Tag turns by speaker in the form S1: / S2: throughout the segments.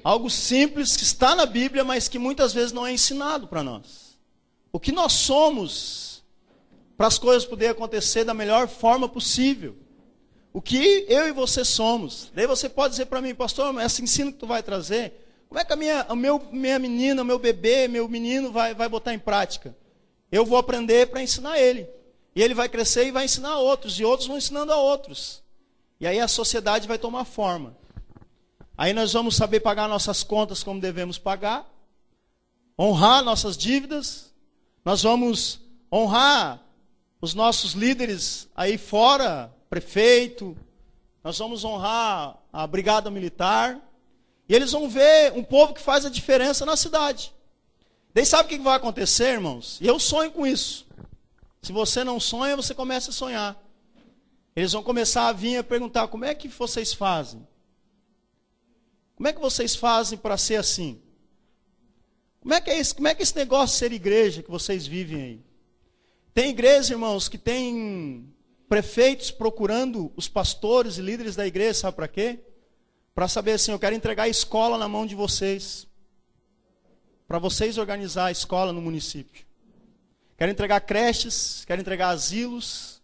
S1: Algo simples que está na Bíblia, mas que muitas vezes não é ensinado para nós. O que nós somos para as coisas poderem acontecer da melhor forma possível. O que eu e você somos. Daí você pode dizer para mim, pastor, mas esse ensino que tu vai trazer, como é que minha menina, o meu bebê, meu menino vai botar em prática? Eu vou aprender para ensinar ele. E ele vai crescer e vai ensinar a outros. E outros vão ensinando a outros. E aí a sociedade vai tomar forma. Aí nós vamos saber pagar nossas contas como devemos pagar. Honrar nossas dívidas. Nós vamos honrar os nossos líderes aí fora, prefeito. Nós vamos honrar a brigada militar. E eles vão ver um povo que faz a diferença na cidade. Daí sabe o que vai acontecer, irmãos? E eu sonho com isso. Se você não sonha, você começa a sonhar. Eles vão começar a vir e perguntar, como é que vocês fazem? Como é que vocês fazem para ser assim? Como é que esse negócio de ser igreja que vocês vivem aí? Tem igreja, irmãos, que tem prefeitos procurando os pastores e líderes da igreja, sabe para quê? Para saber assim, eu quero entregar a escola na mão de vocês. Para vocês organizar a escola no município. Quero entregar creches, quero entregar asilos.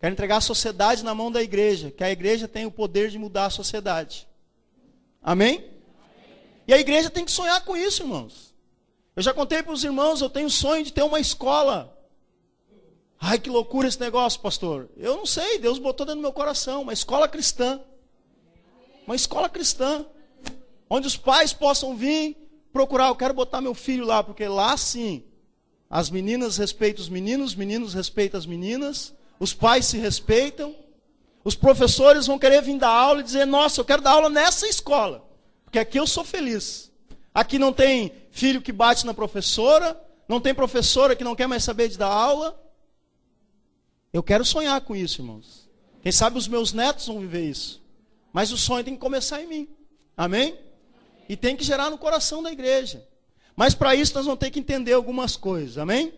S1: Quero entregar a sociedade na mão da igreja. Que a igreja tem o poder de mudar a sociedade. Amém? E a igreja tem que sonhar com isso, irmãos. Eu já contei para os irmãos, eu tenho o sonho de ter uma escola. Ai, que loucura esse negócio, pastor. Eu não sei, Deus botou dentro do meu coração. Uma escola cristã. Uma escola cristã. Onde os pais possam vir procurar. Eu quero botar meu filho lá, porque lá sim, as meninas respeitam os meninos respeitam as meninas, os pais se respeitam, os professores vão querer vir dar aula e dizer, nossa, eu quero dar aula nessa escola, porque aqui eu sou feliz. Aqui não tem filho que bate na professora, não tem professora que não quer mais saber de dar aula. Eu quero sonhar com isso, irmãos. Quem sabe os meus netos vão viver isso. Mas o sonho tem que começar em mim. Amém? E tem que gerar no coração da igreja. Mas para isso nós vamos ter que entender algumas coisas. Amém?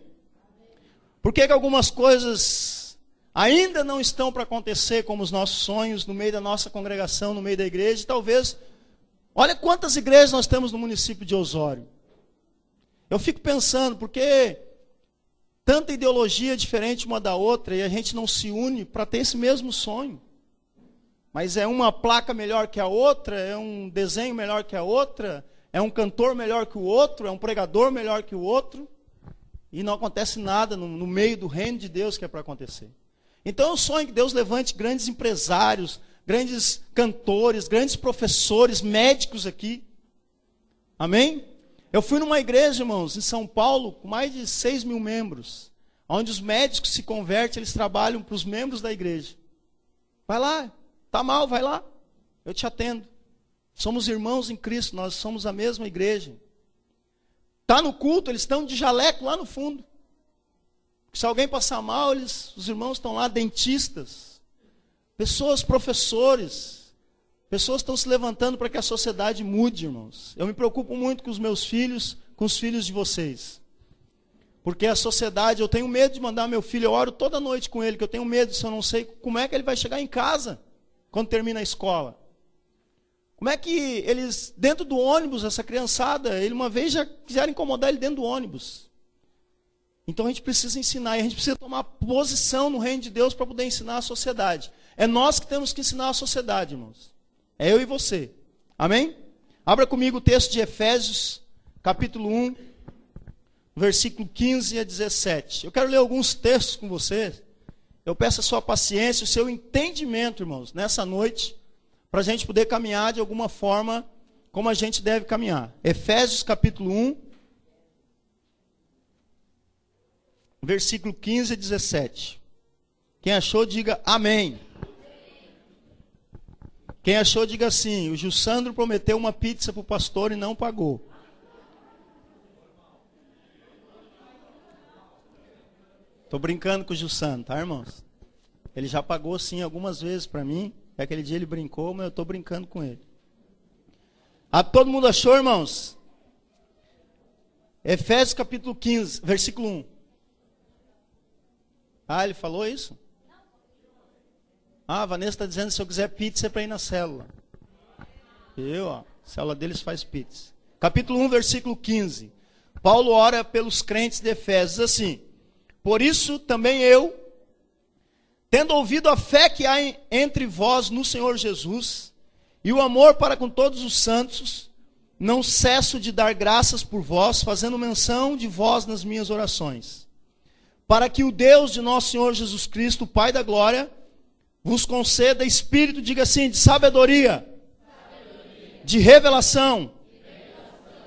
S1: Por que algumas coisas ainda não estão para acontecer como os nossos sonhos no meio da nossa congregação, no meio da igreja? E talvez, olha quantas igrejas nós temos no município de Osório. Eu fico pensando, porque tanta ideologia diferente uma da outra e a gente não se une para ter esse mesmo sonho. Mas é uma placa melhor que a outra, é um desenho melhor que a outra, é um cantor melhor que o outro, é um pregador melhor que o outro. E não acontece nada no meio do reino de Deus que é para acontecer. Então eu sonho que Deus levante grandes empresários, grandes cantores, grandes professores, médicos aqui. Amém? Eu fui numa igreja, irmãos, em São Paulo, com mais de 6 mil membros. Onde os médicos se convertem, eles trabalham para os membros da igreja. Vai lá. Está mal, vai lá, eu te atendo. Somos irmãos em Cristo, nós somos a mesma igreja. Está no culto, eles estão de jaleco lá no fundo. Se alguém passar mal, os irmãos estão lá, dentistas. Pessoas, professores. Pessoas estão se levantando para que a sociedade mude, irmãos. Eu me preocupo muito com os meus filhos, com os filhos de vocês. Porque a sociedade, eu tenho medo de mandar meu filho, eu oro toda noite com ele, que eu tenho medo, se eu não sei como é que ele vai chegar em casa. Quando termina a escola. Como é que eles, dentro do ônibus, essa criançada, ele uma vez já quiseram incomodar ele dentro do ônibus. Então a gente precisa ensinar, e a gente precisa tomar posição no reino de Deus para poder ensinar a sociedade. É nós que temos que ensinar a sociedade, irmãos. É eu e você. Amém? Abra comigo o texto de Efésios, capítulo 1, versículo 15 a 17. Eu quero ler alguns textos com você. Eu peço a sua paciência, o seu entendimento, irmãos, nessa noite, para a gente poder caminhar de alguma forma como a gente deve caminhar. Efésios capítulo 1, versículo 15 a 17. Quem achou, diga amém. Quem achou, diga assim, o Jussandro prometeu uma pizza para o pastor e não pagou. Estou brincando com o Jussano, tá, irmãos? Ele já pagou, sim, algumas vezes para mim. Aquele dia ele brincou, mas eu estou brincando com ele. Todo mundo achou, irmãos? Efésios capítulo 15, versículo 1. Ah, ele falou isso? A Vanessa está dizendo, se eu quiser pizza é para ir na célula. A célula deles faz pizza. Capítulo 1, versículo 15. Paulo ora pelos crentes de Efésios assim: por isso também eu, tendo ouvido a fé que há entre vós no Senhor Jesus, e o amor para com todos os santos, não cesso de dar graças por vós, fazendo menção de vós nas minhas orações, para que o Deus de nosso Senhor Jesus Cristo, o Pai da glória, vos conceda espírito, diga assim, de sabedoria, de revelação,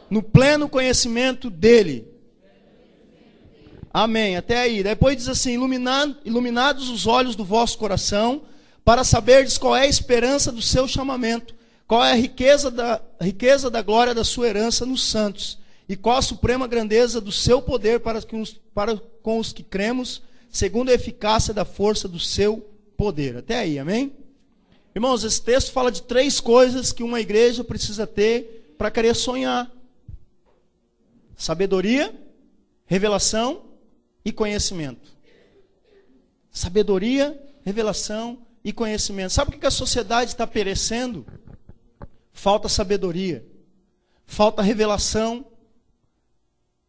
S1: no pleno conhecimento dele. Amém, até aí. Depois diz assim: iluminados os olhos do vosso coração, para saberdes qual é a esperança do seu chamamento, qual é a riqueza da glória da sua herança nos santos, e qual a suprema grandeza do seu poder para com os que cremos, segundo a eficácia da força do seu poder. Até aí, amém? Irmãos, esse texto fala de 3 coisas que uma igreja precisa ter para querer sonhar: sabedoria, revelação e conhecimento. Sabedoria, revelação e conhecimento. Sabe por que a sociedade está perecendo? Falta sabedoria, falta revelação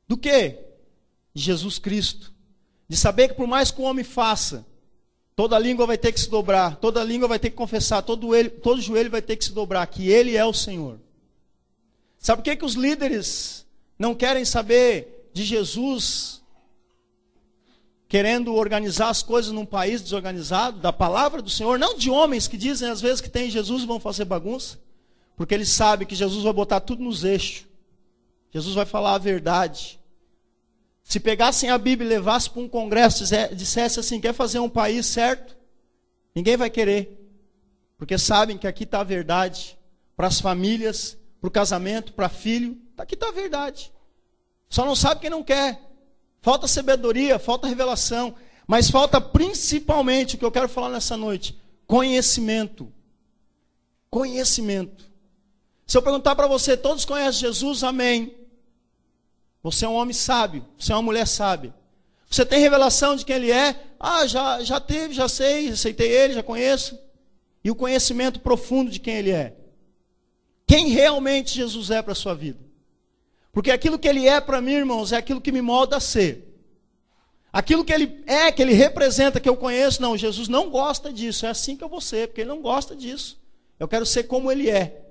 S1: do quê? De Jesus Cristo. De saber que por mais que o homem faça, toda língua vai ter que se dobrar, toda língua vai ter que confessar, todo joelho vai ter que se dobrar, que Ele é o Senhor. Sabe por que os líderes não querem saber de Jesus, querendo organizar as coisas num país desorganizado, da palavra do Senhor, não de homens que dizem às vezes que tem Jesus e vão fazer bagunça, porque eles sabem que Jesus vai botar tudo nos eixos, Jesus vai falar a verdade. Se pegassem a Bíblia e levassem para um congresso, dissesse assim, quer fazer um país certo? Ninguém vai querer, porque sabem que aqui está a verdade, para as famílias, para o casamento, para filho, aqui está a verdade. Só não sabe quem não quer. Falta sabedoria, falta revelação, mas falta principalmente, o que eu quero falar nessa noite, conhecimento. Conhecimento. Se eu perguntar para você, todos conhecem Jesus? Amém. Você é um homem sábio, você é uma mulher sábia. Você tem revelação de quem Ele é? Já teve, já sei, aceitei Ele, já conheço. E o conhecimento profundo de quem Ele é. Quem realmente Jesus é para a sua vida. Porque aquilo que Ele é para mim, irmãos, é aquilo que me molda a ser. Aquilo que Ele é, que Ele representa, que eu conheço, não, Jesus não gosta disso, é assim que eu vou ser, porque Ele não gosta disso. Eu quero ser como Ele é.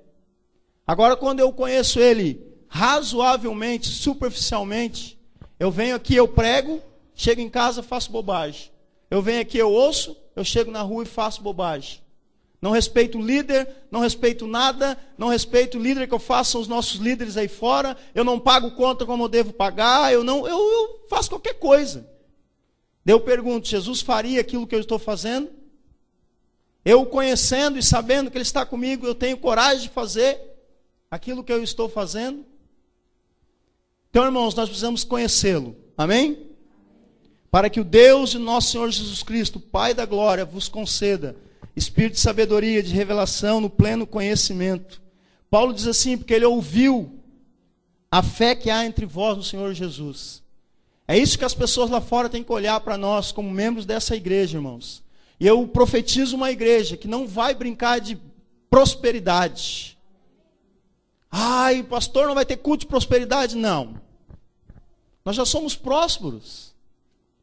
S1: Agora, quando eu conheço Ele razoavelmente, superficialmente, eu venho aqui, eu prego, chego em casa, faço bobagem. Eu venho aqui, eu ouço, eu chego na rua e faço bobagem. Não respeito o líder, não respeito nada, não respeito o líder que eu faço, são os nossos líderes aí fora, eu não pago conta como eu devo pagar, eu faço qualquer coisa. Daí eu pergunto, Jesus faria aquilo que eu estou fazendo? Eu conhecendo e sabendo que Ele está comigo, eu tenho coragem de fazer aquilo que eu estou fazendo? Então, irmãos, nós precisamos conhecê-lo, amém? Para que o Deus de nosso Senhor Jesus Cristo, Pai da glória, vos conceda espírito de sabedoria, de revelação, no pleno conhecimento. Paulo diz assim, porque ele ouviu a fé que há entre vós no Senhor Jesus. É isso que as pessoas lá fora têm que olhar para nós, como membros dessa igreja, irmãos. E eu profetizo uma igreja que não vai brincar de prosperidade. Ai, pastor, não vai ter culto de prosperidade? Não. Nós já somos prósperos.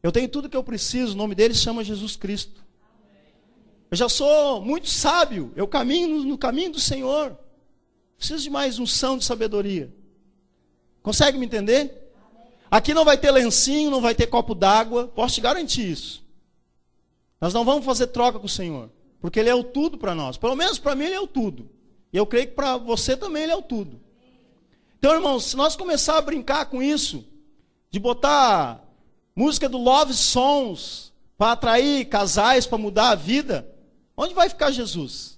S1: Eu tenho tudo que eu preciso, o nome dele se chama Jesus Cristo. Eu já sou muito sábio, eu caminho no caminho do Senhor. Preciso de mais unção de sabedoria. Consegue me entender? Aqui não vai ter lencinho, não vai ter copo d'água, posso te garantir isso. Nós não vamos fazer troca com o Senhor, porque Ele é o tudo para nós. Pelo menos para mim Ele é o tudo. E eu creio que para você também Ele é o tudo. Então, irmãos, se nós começar a brincar com isso, de botar música do Love Songs para atrair casais, para mudar a vida, onde vai ficar Jesus?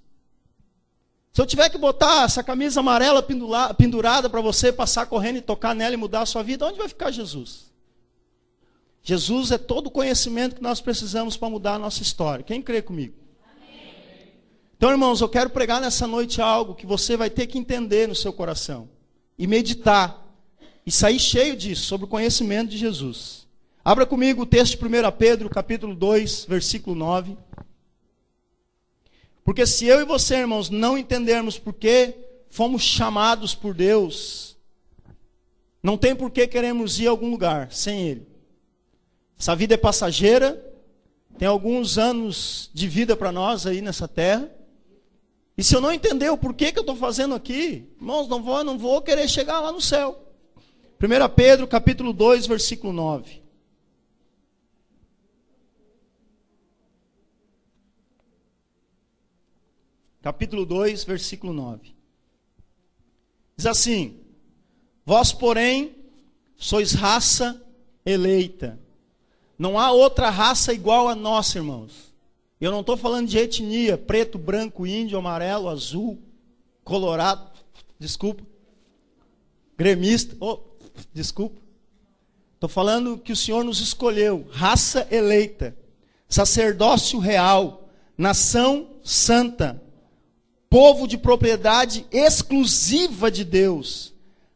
S1: Se eu tiver que botar essa camisa amarela pendurada para você passar correndo e tocar nela e mudar a sua vida, onde vai ficar Jesus? Jesus é todo o conhecimento que nós precisamos para mudar a nossa história. Quem crê comigo? Amém. Então, irmãos, eu quero pregar nessa noite algo que você vai ter que entender no seu coração. E meditar. E sair cheio disso, sobre o conhecimento de Jesus. Abra comigo o texto de 1 Pedro, capítulo 2, versículo 9. Porque se eu e você, irmãos, não entendermos por que fomos chamados por Deus, não tem por que queremos ir a algum lugar sem Ele. Essa vida é passageira, tem alguns anos de vida para nós aí nessa terra. E se eu não entender o porquê que eu estou fazendo aqui, irmãos, não vou querer chegar lá no céu. 1 Pedro capítulo 2, versículo 9. Capítulo 2, versículo 9. Diz assim: vós, porém, sois raça eleita. Não há outra raça igual a nossa, irmãos. Eu não estou falando de etnia, preto, branco, índio, amarelo, azul, colorado, desculpa, gremista, desculpa. Estou falando que o Senhor nos escolheu, raça eleita, sacerdócio real, nação santa, povo de propriedade exclusiva de Deus,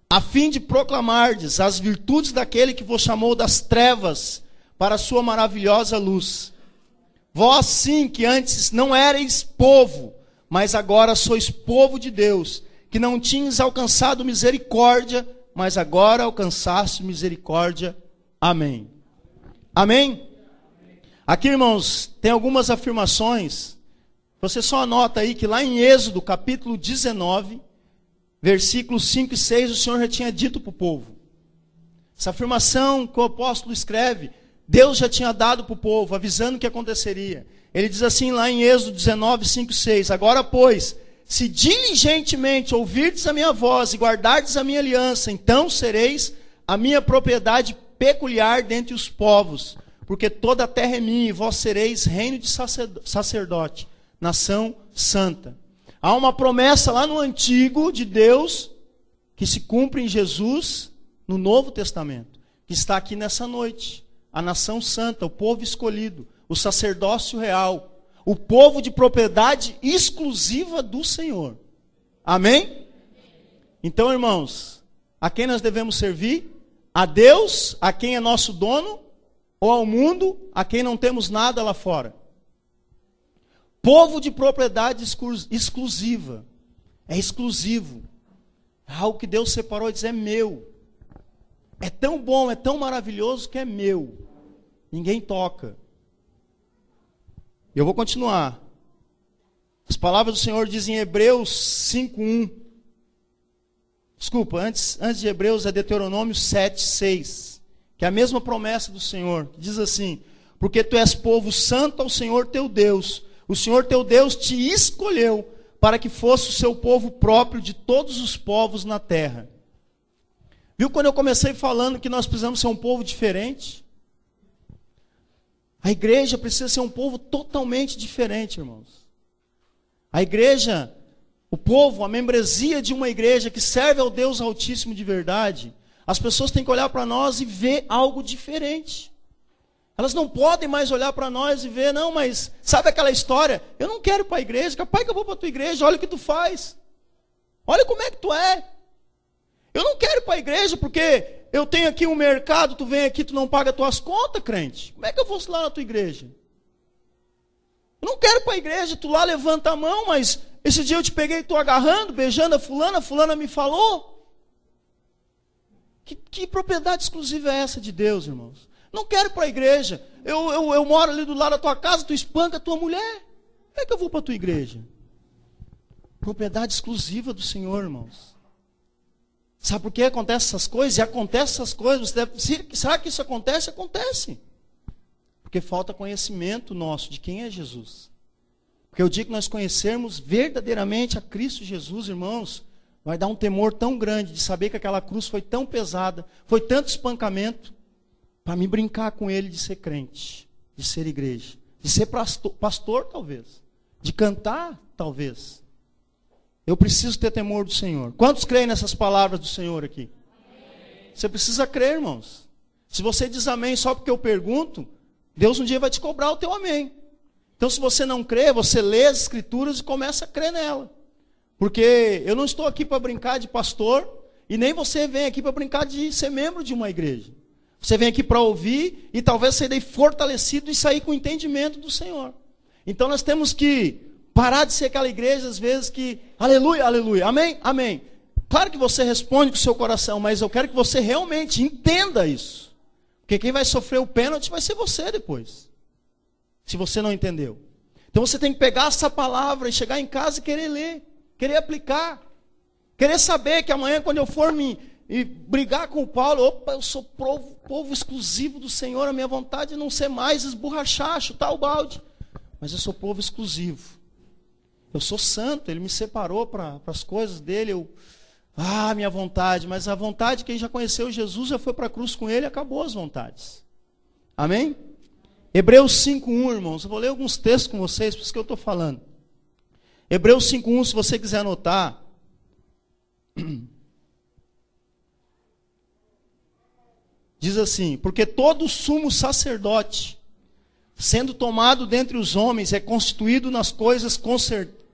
S1: a fim de proclamardes as virtudes daquele que vos chamou das trevas para a sua maravilhosa luz. Vós sim, que antes não erais povo, mas agora sois povo de Deus, que não tinhas alcançado misericórdia, mas agora alcançaste misericórdia. Amém. Amém? Aqui, irmãos, tem algumas afirmações. Você só anota aí que lá em Êxodo, capítulo 19, versículos 5 e 6, o Senhor já tinha dito para o povo. Essa afirmação que o apóstolo escreve, Deus já tinha dado para o povo, avisando o que aconteceria. Ele diz assim lá em Êxodo 19, 5 e 6, agora, pois, se diligentemente ouvirdes a minha voz e guardardes a minha aliança, então sereis a minha propriedade peculiar dentre os povos, porque toda a terra é minha e vós sereis reino de sacerdote, nação santa. Há uma promessa lá no Antigo de Deus, que se cumpre em Jesus, no Novo Testamento, que está aqui nessa noite. A nação santa, o povo escolhido, o sacerdócio real, o povo de propriedade exclusiva do Senhor. Amém? Então, irmãos, a quem nós devemos servir? A Deus, a quem é nosso dono, ou ao mundo, a quem não temos nada lá fora? Povo de propriedade exclusiva. É exclusivo. É algo que Deus separou e diz, é meu. É tão bom, é tão maravilhoso que é meu. Ninguém toca. Eu vou continuar. As palavras do Senhor dizem em Hebreus 5:1. Desculpa, antes de Hebreus é Deuteronômio 7:6. Que é a mesma promessa do Senhor. Que diz assim: porque tu és povo santo ao Senhor teu Deus. O Senhor teu Deus te escolheu para que fosse o seu povo próprio de todos os povos na terra. Viu quando eu comecei falando que nós precisamos ser um povo diferente? A igreja precisa ser um povo totalmente diferente, irmãos. A igreja, o povo, a membresia de uma igreja que serve ao Deus Altíssimo de verdade, as pessoas têm que olhar para nós e ver algo diferente. Elas não podem mais olhar para nós e ver, não, mas sabe aquela história? Eu não quero ir para a igreja, capaz que eu vou para a tua igreja, olha o que tu faz. Olha como é que tu é. Eu não quero ir para a igreja porque eu tenho aqui um mercado, tu vem aqui, tu não paga tuas contas, crente. Como é que eu vou lá na tua igreja? Eu não quero ir para a igreja, tu lá levanta a mão, mas esse dia eu te peguei, tu agarrando, beijando a fulana me falou. Que propriedade exclusiva é essa de Deus, irmãos? Não quero ir para a igreja. Eu moro ali do lado da tua casa, tu espanca a tua mulher. Como é que eu vou para a tua igreja? Propriedade exclusiva do Senhor, irmãos. Sabe por que acontecem essas coisas? E acontecem essas coisas. Será que isso acontece? Acontece. Porque falta conhecimento nosso de quem é Jesus. Porque o dia que nós conhecermos verdadeiramente a Cristo Jesus, irmãos, vai dar um temor tão grande de saber que aquela cruz foi tão pesada, foi tanto espancamento, para me brincar com ele de ser crente, de ser igreja, de ser pastor talvez, de cantar talvez. Eu preciso ter temor do Senhor. Quantos creem nessas palavras do Senhor aqui? Amém. Você precisa crer, irmãos. Se você diz amém só porque eu pergunto, Deus um dia vai te cobrar o teu amém. Então se você não crê, você lê as escrituras e começa a crer nela. Porque eu não estou aqui para brincar de pastor, e nem você vem aqui para brincar de ser membro de uma igreja. Você vem aqui para ouvir e talvez sair daí fortalecido e sair com o entendimento do Senhor. Então nós temos que Parar de ser aquela igreja, às vezes, que aleluia, aleluia, amém, amém. Claro que você responde com o seu coração, mas eu quero que você realmente entenda isso. Porque quem vai sofrer o pênalti vai ser você depois. Se você não entendeu. Então você tem que pegar essa palavra e chegar em casa e querer ler, querer aplicar. Querer saber que amanhã, quando eu for e brigar com o Paulo, opa, eu sou povo exclusivo do Senhor, a minha vontade é não ser mais esborrachar, chutar o balde. Mas eu sou povo exclusivo. Eu sou santo, Ele me separou para as coisas dele. Minha vontade, mas a vontade, quem já conheceu Jesus, já foi para a cruz com Ele, acabou as vontades. Amém? Hebreus 5:1, irmãos, eu vou ler alguns textos com vocês, por isso que eu estou falando. Hebreus 5:1, se você quiser anotar. Diz assim: porque todo sumo sacerdote, sendo tomado dentre os homens, é constituído nas coisas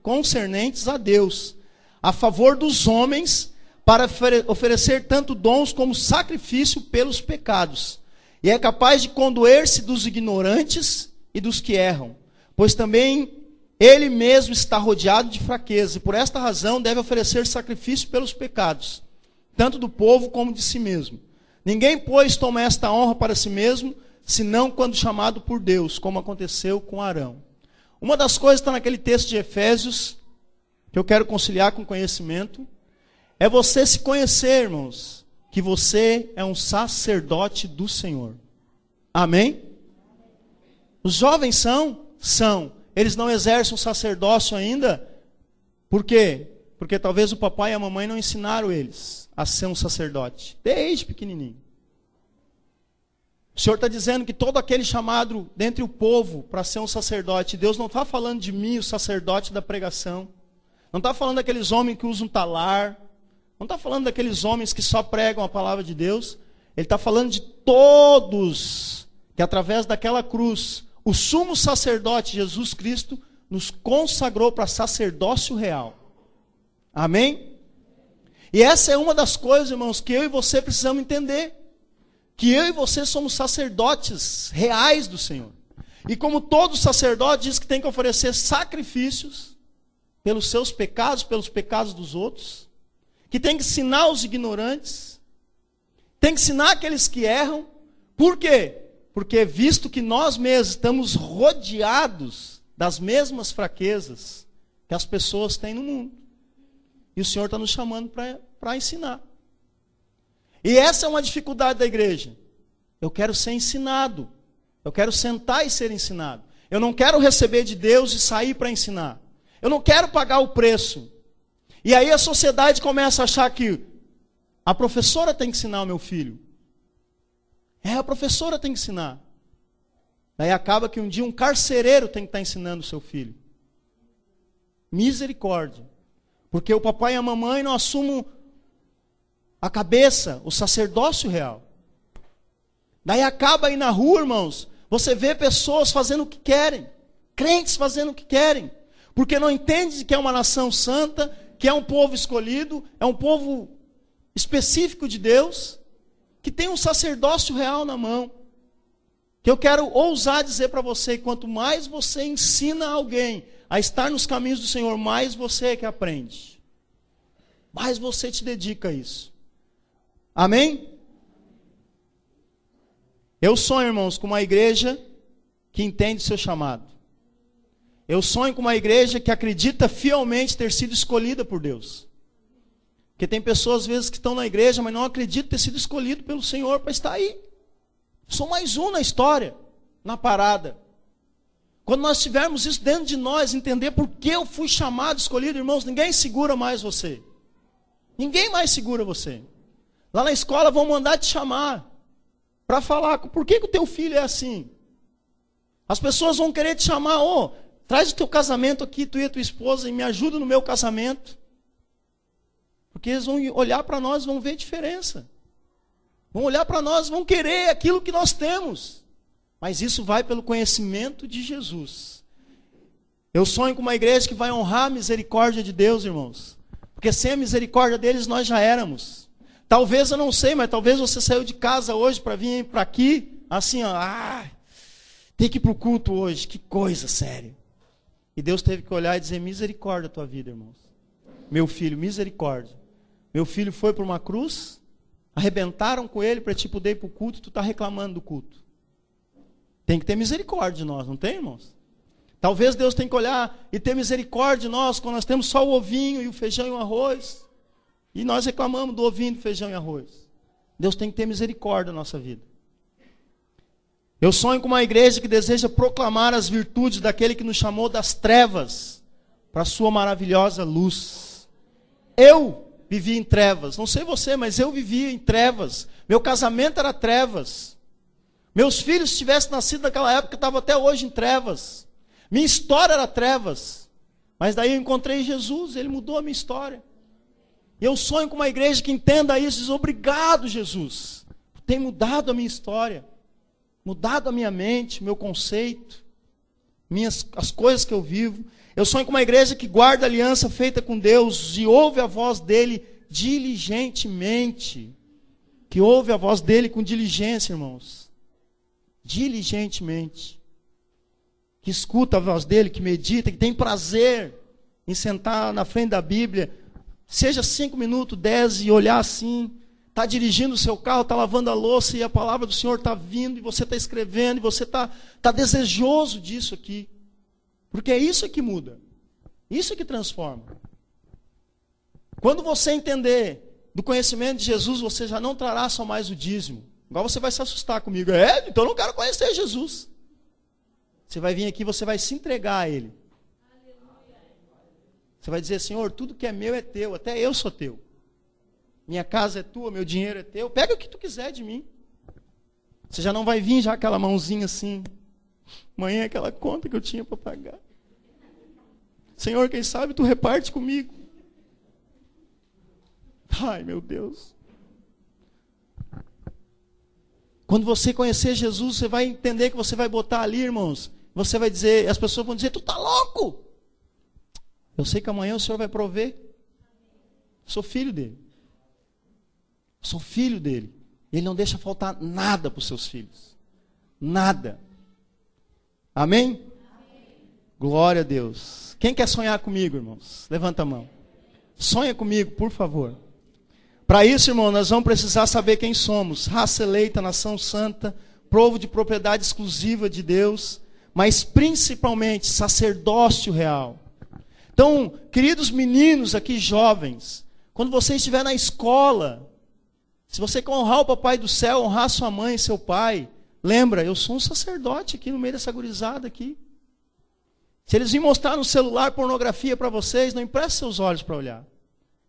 S1: concernentes a Deus, a favor dos homens, para oferecer tanto dons como sacrifício pelos pecados. E é capaz de condoer-se dos ignorantes e dos que erram, pois também ele mesmo está rodeado de fraqueza, e por esta razão deve oferecer sacrifício pelos pecados, tanto do povo como de si mesmo. Ninguém, pois, toma esta honra para si mesmo, senão quando chamado por Deus, como aconteceu com Arão. Uma das coisas que está naquele texto de Efésios, que eu quero conciliar com conhecimento, é você se conhecer, irmãos, que você é um sacerdote do Senhor. Amém? Os jovens são. Eles não exercem o sacerdócio ainda. Por quê? Porque talvez o papai e a mamãe não ensinaram eles a ser um sacerdote, desde pequenininho. O Senhor está dizendo que todo aquele chamado dentre o povo para ser um sacerdote, Deus não está falando de mim, o sacerdote da pregação. Não está falando daqueles homens que usam talar. Não está falando daqueles homens que só pregam a palavra de Deus. Ele está falando de todos que através daquela cruz, o sumo sacerdote Jesus Cristo nos consagrou para sacerdócio real. Amém? E essa é uma das coisas, irmãos, que eu e você precisamos entender. Que eu e você somos sacerdotes reais do Senhor. E como todo sacerdote diz que tem que oferecer sacrifícios pelos seus pecados, pelos pecados dos outros, que tem que ensinar os ignorantes, tem que ensinar aqueles que erram. Por quê? Porque visto que nós mesmos estamos rodeados das mesmas fraquezas que as pessoas têm no mundo. E o Senhor está nos chamando para ensinar. E essa é uma dificuldade da igreja. Eu quero ser ensinado. Eu quero sentar e ser ensinado. Eu não quero receber de Deus e sair para ensinar. Eu não quero pagar o preço. E aí a sociedade começa a achar que a professora tem que ensinar o meu filho. A professora tem que ensinar. Daí acaba que um dia um carcereiro tem que estar ensinando o seu filho. Misericórdia. Porque o papai e a mamãe não assumem a cabeça, o sacerdócio real. Daí acaba aí na rua, irmãos, você vê pessoas fazendo o que querem. Crentes fazendo o que querem. Porque não entende que é uma nação santa, que é um povo escolhido, é um povo específico de Deus, que tem um sacerdócio real na mão. Que eu quero ousar dizer para você, quanto mais você ensina alguém a estar nos caminhos do Senhor, mais você é que aprende. Mais você te dedica a isso. Amém? Eu sonho, irmãos, com uma igreja que entende o seu chamado. Eu sonho com uma igreja que acredita fielmente ter sido escolhida por Deus. Porque tem pessoas, às vezes, que estão na igreja, mas não acreditam ter sido escolhido pelo Senhor para estar aí. Sou mais um na história, na parada. Quando nós tivermos isso dentro de nós, entender por que eu fui chamado, escolhido, irmãos, ninguém segura mais você. Ninguém mais segura você. Lá na escola vão mandar te chamar para falar, por que o teu filho é assim? As pessoas vão querer te chamar, traz o teu casamento aqui, tu e a tua esposa, e me ajuda no meu casamento. Porque eles vão olhar para nós, vão ver diferença. Vão olhar para nós, vão querer aquilo que nós temos. Mas isso vai pelo conhecimento de Jesus. Eu sonho com uma igreja que vai honrar a misericórdia de Deus, irmãos. Porque sem a misericórdia deles nós já éramos. Talvez, eu não sei, mas talvez você saiu de casa hoje para vir para aqui, assim, tem que ir para o culto hoje, que coisa séria. E Deus teve que olhar e dizer, misericórdia a tua vida, irmãos. Meu filho, misericórdia. Meu filho foi para uma cruz, arrebentaram com ele para te poder ir para o culto, e tu está reclamando do culto. Tem que ter misericórdia de nós, não tem, irmãos? Talvez Deus tenha que olhar e ter misericórdia de nós, quando nós temos só o ovinho e o feijão e o arroz. E nós reclamamos do ovinho, do feijão e arroz. Deus tem que ter misericórdia na nossa vida. Eu sonho com uma igreja que deseja proclamar as virtudes daquele que nos chamou das trevas para a sua maravilhosa luz. Eu vivi em trevas, não sei você, mas eu vivia em trevas. Meu casamento era trevas. Meus filhos, se tivessem nascido naquela época, estavam até hoje em trevas. Minha história era trevas. Mas daí eu encontrei Jesus, Ele mudou a minha história. E eu sonho com uma igreja que entenda isso, diz, obrigado, Jesus, por ter mudado a minha história, mudado a minha mente, meu conceito, as coisas que eu vivo. Eu sonho com uma igreja que guarda a aliança feita com Deus e ouve a voz dEle diligentemente. Que ouve a voz dEle com diligência, irmãos. Diligentemente. Que escuta a voz dEle, que medita, que tem prazer em sentar na frente da Bíblia, seja 5 minutos, 10 e olhar assim. Está dirigindo o seu carro, está lavando a louça e a palavra do Senhor está vindo e você está escrevendo e você está desejoso disso aqui. Porque é isso que muda. Isso que transforma. Quando você entender do conhecimento de Jesus, você já não trará só mais o dízimo. Igual você vai se assustar comigo. Então eu não quero conhecer Jesus. Você vai vir aqui, você vai se entregar a Ele. Você vai dizer, Senhor, tudo que é meu é teu, até eu sou teu. Minha casa é tua, meu dinheiro é teu. Pega o que tu quiser de mim. Você já não vai vir já aquela mãozinha assim. Amanhã aquela conta que eu tinha para pagar. Senhor, quem sabe tu reparte comigo. Ai, meu Deus. Quando você conhecer Jesus, você vai entender que você vai botar ali, irmãos. Você vai dizer, as pessoas vão dizer, tu tá louco. Eu sei que amanhã o Senhor vai prover. Eu sou filho dele. Eu sou filho dele. Ele não deixa faltar nada para os seus filhos. Nada. Amém? Amém? Glória a Deus. Quem quer sonhar comigo, irmãos? Levanta a mão. Sonha comigo, por favor. Para isso, irmão, nós vamos precisar saber quem somos. Raça eleita, nação santa, povo de propriedade exclusiva de Deus, mas principalmente sacerdócio real. Então, queridos meninos aqui jovens, quando você estiver na escola, se você quer honrar o papai do céu, honrar sua mãe e seu pai, lembra, eu sou um sacerdote aqui no meio dessa gurizada aqui. Se eles virem mostrar no celular pornografia para vocês, não empreste seus olhos para olhar.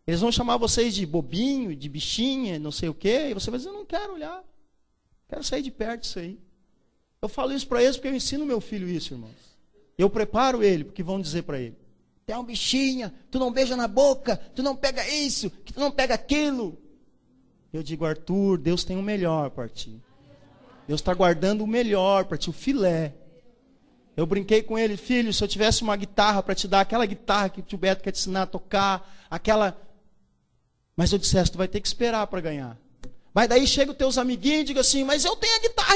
S1: Eles vão chamar vocês de bobinho, de bichinha, não sei o quê, e você vai dizer, eu não quero olhar. Quero sair de perto disso aí. Eu falo isso para eles porque eu ensino meu filho isso, irmãos. Eu preparo ele, porque vão dizer para ele. Tu é um bichinha, tu não beija na boca, tu não pega isso, tu não pega aquilo. Eu digo, Arthur, Deus tem o melhor para ti. Deus está guardando o melhor para ti, o filé. Eu brinquei com ele, filho, se eu tivesse uma guitarra para te dar, aquela guitarra que o tio Beto quer te ensinar a tocar, aquela... Mas eu disse, tu vai ter que esperar para ganhar. Mas daí chega os teus amiguinhos e diga assim, mas eu tenho a guitarra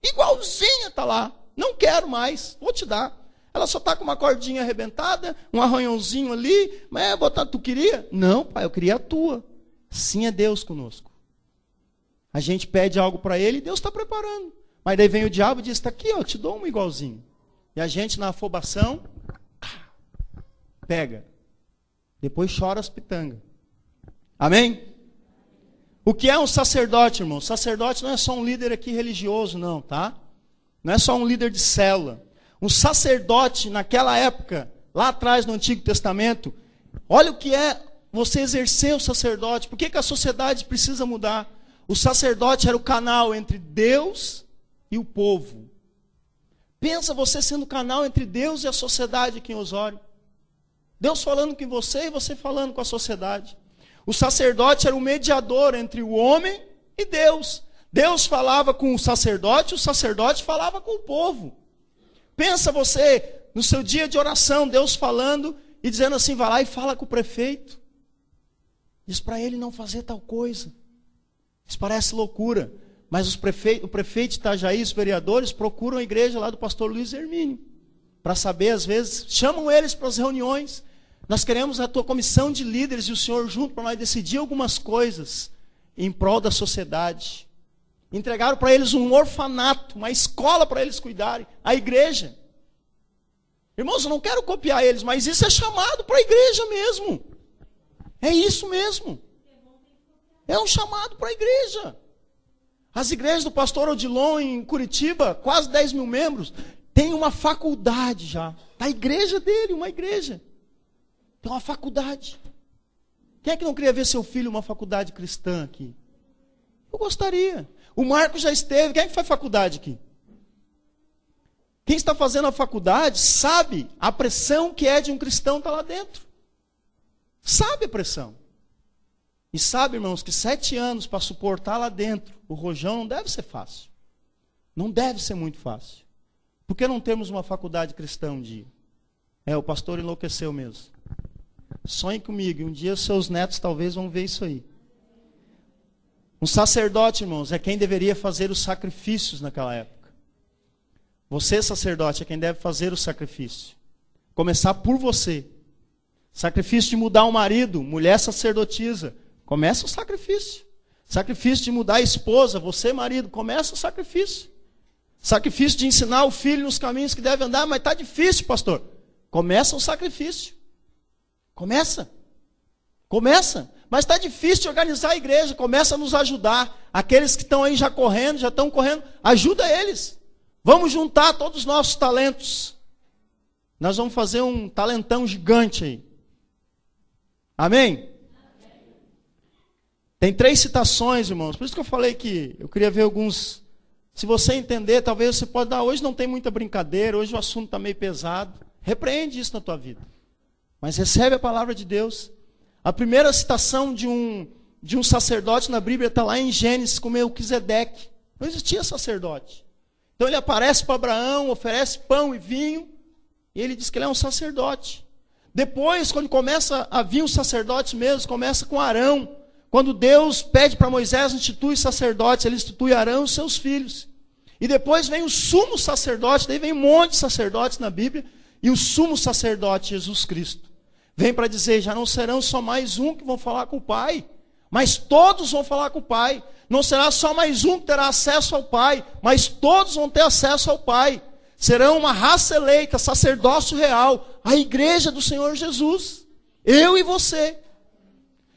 S1: igualzinha, tá lá. Não quero mais, vou te dar. Ela só está com uma cordinha arrebentada, um arranhãozinho ali, mas tu queria? Não, pai, eu queria a tua. Sim, é Deus conosco. A gente pede algo para Ele e Deus está preparando. Mas daí vem o diabo e diz, está aqui, ó, eu te dou um igualzinho. E a gente na afobação, pega. Depois chora as pitangas. Amém? O que é um sacerdote, irmão? Sacerdote não é só um líder aqui religioso, não, tá? Não é só um líder de célula. Um sacerdote, naquela época, lá atrás no Antigo Testamento, olha o que é você exercer o sacerdote. Por que a sociedade precisa mudar? O sacerdote era o canal entre Deus e o povo. Pensa você sendo o canal entre Deus e a sociedade aqui em Osório. Deus falando com você e você falando com a sociedade. O sacerdote era o mediador entre o homem e Deus. Deus falava com o sacerdote falava com o povo. Pensa você, no seu dia de oração, Deus falando e dizendo assim, vai lá e fala com o prefeito. Diz para ele não fazer tal coisa. Isso parece loucura. Mas o prefeito de Itajaí, os vereadores, procuram a igreja lá do pastor Luiz Hermínio. para saber, às vezes, chamam eles para as reuniões. Nós queremos a tua comissão de líderes e o Senhor junto para nós decidir algumas coisas em prol da sociedade. Entregaram para eles um orfanato, uma escola para eles cuidarem, a igreja. Irmãos, eu não quero copiar eles, mas isso é chamado para a igreja mesmo. É isso mesmo. É um chamado para a igreja. As igrejas do pastor Odilon em Curitiba, quase 10 mil membros, tem uma faculdade já. Da igreja dele, uma igreja. Tem uma faculdade. Quem é que não queria ver seu filho uma faculdade cristã aqui? Eu gostaria. O Marco já esteve. Quem é que faz faculdade aqui? Quem está fazendo a faculdade sabe a pressão que é de um cristão estar lá dentro. Sabe a pressão. E sabe, irmãos, que 7 anos para suportar lá dentro o rojão não deve ser fácil. Não deve ser muito fácil. Por que não temos uma faculdade cristã um dia? O pastor enlouqueceu mesmo. Sonhe comigo, e um dia seus netos talvez vão ver isso aí. Um sacerdote, irmãos, é quem deveria fazer os sacrifícios naquela época. Você, sacerdote, é quem deve fazer o sacrifício. Começar por você. Sacrifício de mudar o marido, mulher sacerdotisa. Começa o sacrifício. Sacrifício de mudar a esposa, você, marido, começa o sacrifício. Sacrifício de ensinar o filho nos caminhos que deve andar, mas está difícil, pastor. Começa o sacrifício. Começa. Mas está difícil de organizar a igreja, começa a nos ajudar. Aqueles que estão aí já correndo, já estão correndo, ajuda eles. Vamos juntar todos os nossos talentos. Nós vamos fazer um talentão gigante aí. Amém? Tem 3 citações, irmãos. Por isso que eu falei que eu queria ver alguns. Se você entender, talvez você pode dar. Hoje não tem muita brincadeira, hoje o assunto está meio pesado. Repreende isso na tua vida. Mas recebe a palavra de Deus. A primeira citação de um sacerdote na Bíblia está lá em Gênesis com Melquisedeque. Não existia sacerdote. Então ele aparece para Abraão, oferece pão e vinho, e ele diz que ele é um sacerdote. Depois, quando começa a vir os sacerdotes mesmo, começa com Arão. Quando Deus pede para Moisés instituir sacerdotes, ele institui Arão e os seus filhos. E depois vem o sumo sacerdote, daí vem um monte de sacerdotes na Bíblia, e o sumo sacerdote, Jesus Cristo, vem para dizer, já não serão só mais um que vão falar com o Pai, mas todos vão falar com o Pai. Não será só mais um que terá acesso ao Pai, mas todos vão ter acesso ao Pai. Serão uma raça eleita, sacerdócio real, a igreja do Senhor Jesus. Eu e você.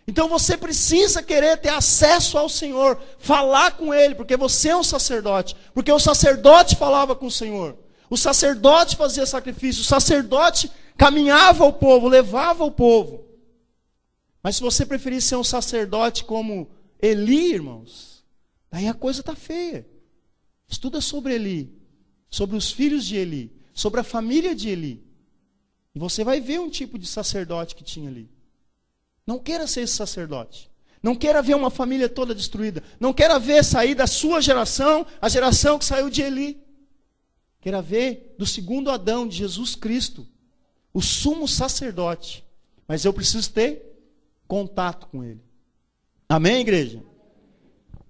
S1: Então você precisa querer ter acesso ao Senhor, falar com Ele, porque você é um sacerdote. Porque o sacerdote falava com o Senhor. O sacerdote fazia sacrifício, o sacerdote caminhava ao povo, levava o povo. Mas se você preferir ser um sacerdote como Eli, irmãos, daí a coisa está feia. Estuda sobre Eli, sobre os filhos de Eli, sobre a família de Eli. E você vai ver um tipo de sacerdote que tinha ali. Não queira ser esse sacerdote. Não queira ver uma família toda destruída. Não queira ver sair da sua geração, a geração que saiu de Eli. Queira ver do segundo Adão, de Jesus Cristo, o sumo sacerdote. Mas eu preciso ter contato com Ele. Amém, igreja?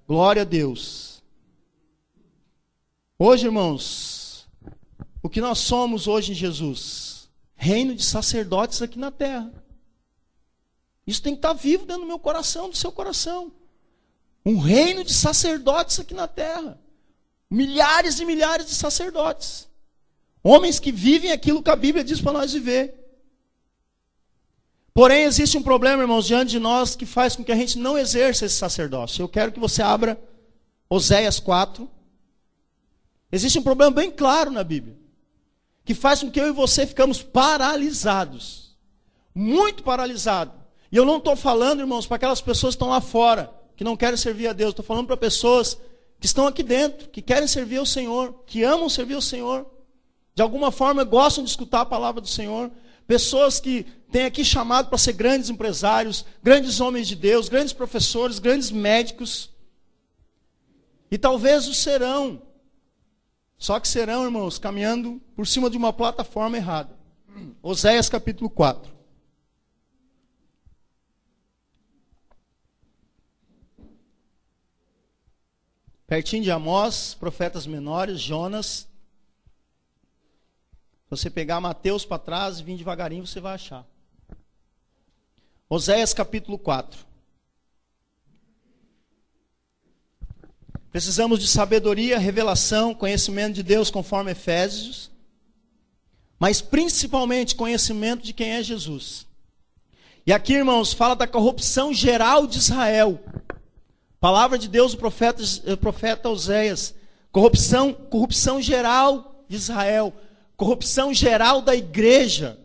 S1: Glória a Deus. Hoje, irmãos, o que nós somos hoje em Jesus? Reino de sacerdotes aqui na terra. Isso tem que estar vivo dentro do meu coração, do seu coração. Um reino de sacerdotes aqui na terra. Milhares e milhares de sacerdotes. Homens que vivem aquilo que a Bíblia diz para nós viver. Porém, existe um problema, irmãos, diante de nós que faz com que a gente não exerça esse sacerdócio. Eu quero que você abra Oséias 4. Existe um problema bem claro na Bíblia, que faz com que eu e você ficamos paralisados. Muito paralisados. E eu não estou falando, irmãos, para aquelas pessoas que estão lá fora, que não querem servir a Deus. Estou falando para pessoas que estão aqui dentro, que querem servir ao Senhor, que amam servir ao Senhor. De alguma forma gostam de escutar a palavra do Senhor. Pessoas que têm aqui chamado para ser grandes empresários, grandes homens de Deus, grandes professores, grandes médicos. E talvez o serão. Só que serão, irmãos, caminhando por cima de uma plataforma errada. Oséias capítulo 4. Pertinho de Amós, profetas menores, Jonas. Se você pegar Mateus para trás e vir devagarinho, você vai achar. Oséias capítulo 4. Precisamos de sabedoria, revelação, conhecimento de Deus conforme Efésios, mas principalmente conhecimento de quem é Jesus. E aqui, irmãos, fala da corrupção geral de Israel. Palavra de Deus, o profeta Oséias. Corrupção geral de Israel. Corrupção geral da igreja.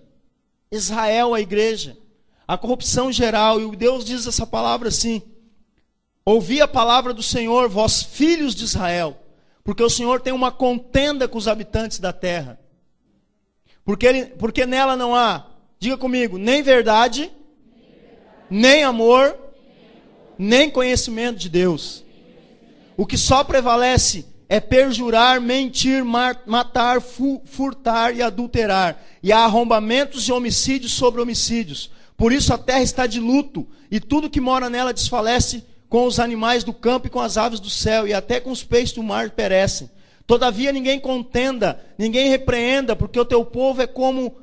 S1: Israel, a igreja. A corrupção geral. E Deus diz essa palavra assim: ouvi a palavra do Senhor, vós filhos de Israel, porque o Senhor tem uma contenda com os habitantes da terra. Porque nela não há, diga comigo, nem verdade, nem amor, nem conhecimento de Deus. O que só prevalece é perjurar, mentir, matar, furtar e adulterar. E há arrombamentos e homicídios sobre homicídios. Por isso a terra está de luto, e tudo que mora nela desfalece, com os animais do campo e com as aves do céu, e até com os peixes do mar perecem. Todavia ninguém contenda, ninguém repreenda, porque o teu povo é como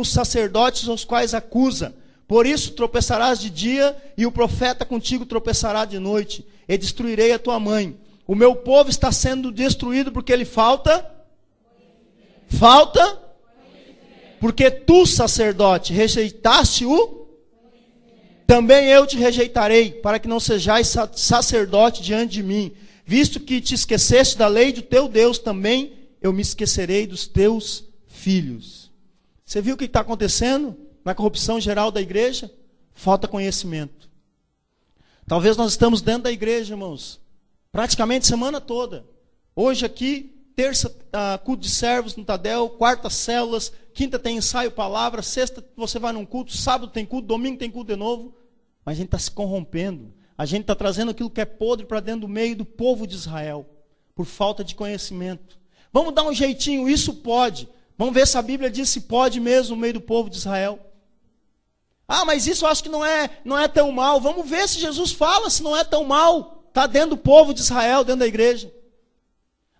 S1: os sacerdotes aos quais acusa. Por isso tropeçarás de dia, e o profeta contigo tropeçará de noite, e destruirei a tua mãe. O meu povo está sendo destruído porque ele falta, porque tu, sacerdote, rejeitaste-o, também eu te rejeitarei, para que não sejais sacerdote diante de mim. Visto que te esqueceste da lei do teu Deus, também eu me esquecerei dos teus filhos. Você viu o que está acontecendo na corrupção geral da igreja? Falta conhecimento. Talvez nós estamos dentro da igreja, irmãos, praticamente semana toda. Hoje aqui, terça, culto de servos no Tadel, quarta células, quinta tem ensaio palavra, sexta você vai num culto, sábado tem culto, domingo tem culto de novo. Mas a gente está se corrompendo. A gente está trazendo aquilo que é podre para dentro do meio do povo de Israel, por falta de conhecimento. Vamos dar um jeitinho, isso pode. Vamos ver se a Bíblia diz se pode mesmo no meio do povo de Israel. Ah, mas isso eu acho que não é tão mal. Vamos ver se Jesus fala se não é tão mal. Está dentro do povo de Israel, dentro da igreja.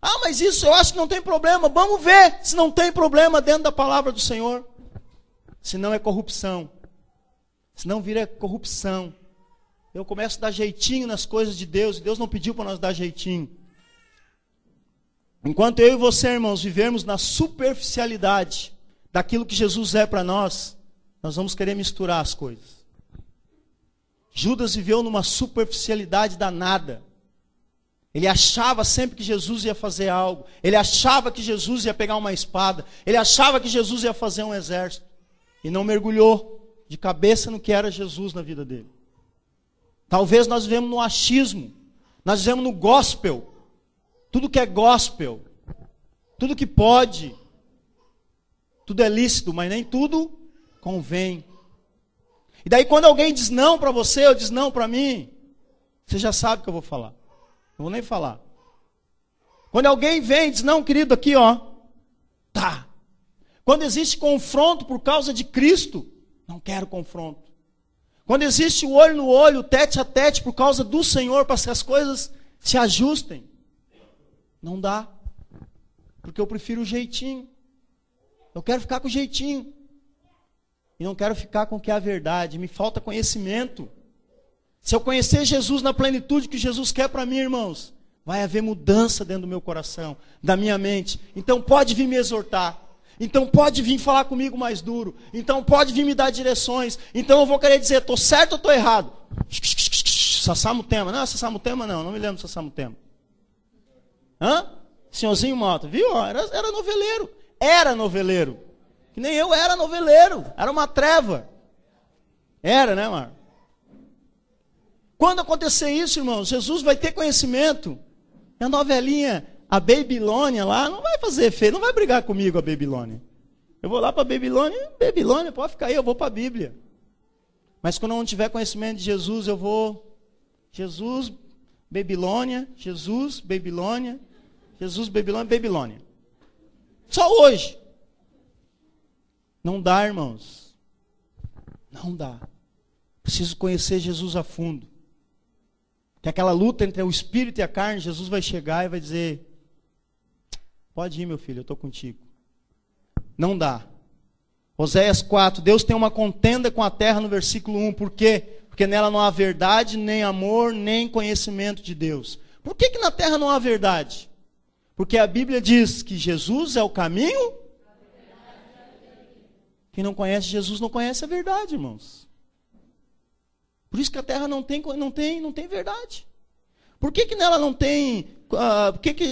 S1: Ah, mas isso eu acho que não tem problema. Vamos ver se não tem problema dentro da palavra do Senhor. Se não é corrupção. Se não vira corrupção. Eu começo a dar jeitinho nas coisas de Deus. E Deus não pediu para nós dar jeitinho. Enquanto eu e você, irmãos, vivermos na superficialidade daquilo que Jesus é para nós, nós vamos querer misturar as coisas. Judas viveu numa superficialidade danada. Ele achava sempre que Jesus ia fazer algo. Ele achava que Jesus ia pegar uma espada. Ele achava que Jesus ia fazer um exército. E não mergulhou de cabeça no que era Jesus na vida dele. Talvez nós vivemos no achismo. Nós vivemos no gospel. Tudo que é gospel. Tudo que pode. Tudo é lícito, mas nem tudo convém. E daí quando alguém diz não para você, ou diz não para mim, você já sabe o que eu vou falar. Não vou nem falar. Quando alguém vem e diz, não, querido, aqui ó, tá. Quando existe confronto por causa de Cristo, não quero confronto. Quando existe o olho no olho, tete a tete, por causa do Senhor, para que as coisas se ajustem, não dá. Porque eu prefiro o jeitinho. Eu quero ficar com o jeitinho. E não quero ficar com o que é a verdade. Me falta conhecimento. Se eu conhecer Jesus na plenitude que Jesus quer para mim, irmãos, vai haver mudança dentro do meu coração, da minha mente. Então pode vir me exortar. Então pode vir falar comigo mais duro. Então pode vir me dar direções. Então eu vou querer dizer, estou certo ou estou errado? Sassamutema. Não, Sassamutema não. Não me lembro de Sassamutema. Hã? Senhorzinho Mota. Viu? Era noveleiro. Era noveleiro. Que nem eu era noveleiro. Era uma treva. Era, né, Mar? Quando acontecer isso, irmãos, Jesus vai ter conhecimento. E a novelinha, a Babilônia lá, não vai fazer feio, não vai brigar comigo a Babilônia. Eu vou lá para a Babilônia, pode ficar aí, eu vou para a Bíblia. Mas quando eu não tiver conhecimento de Jesus, eu vou, Jesus, Babilônia, Jesus, Babilônia, Jesus, Babilônia, Babilônia. Só hoje. Não dá, irmãos. Não dá. Preciso conhecer Jesus a fundo. Que aquela luta entre o espírito e a carne, Jesus vai chegar e vai dizer, Pode ir, meu filho, eu estou contigo. Não dá. Oséias 4, Deus tem uma contenda com a terra no versículo 1. Por quê? Porque nela não há verdade, nem amor, nem conhecimento de Deus. Por que na terra não há verdade? Porque a Bíblia diz que Jesus é o caminho. Quem não conhece Jesus não conhece a verdade, irmãos. Por isso que a terra não tem verdade. Por que nela não tem,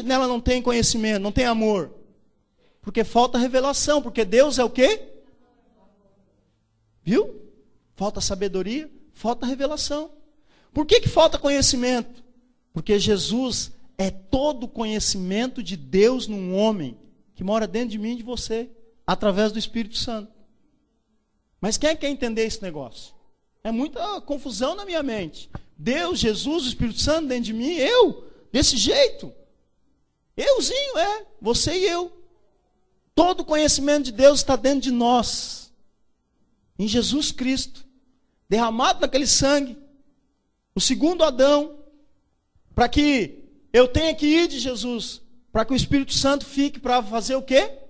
S1: nela não tem conhecimento, não tem amor? Porque falta revelação, porque Deus é o quê? Viu? Falta sabedoria, falta revelação. Por que falta conhecimento? Porque Jesus é todo o conhecimento de Deus num homem que mora dentro de mim e de você, através do Espírito Santo. Mas quem quer entender esse negócio? É muita confusão na minha mente. Deus, Jesus, o Espírito Santo dentro de mim, eu, desse jeito. Euzinho, você e eu. Todo o conhecimento de Deus está dentro de nós. Em Jesus Cristo. Derramado naquele sangue. O segundo Adão. Para que eu tenha que ir de Jesus. Para que o Espírito Santo fique para fazer o quê?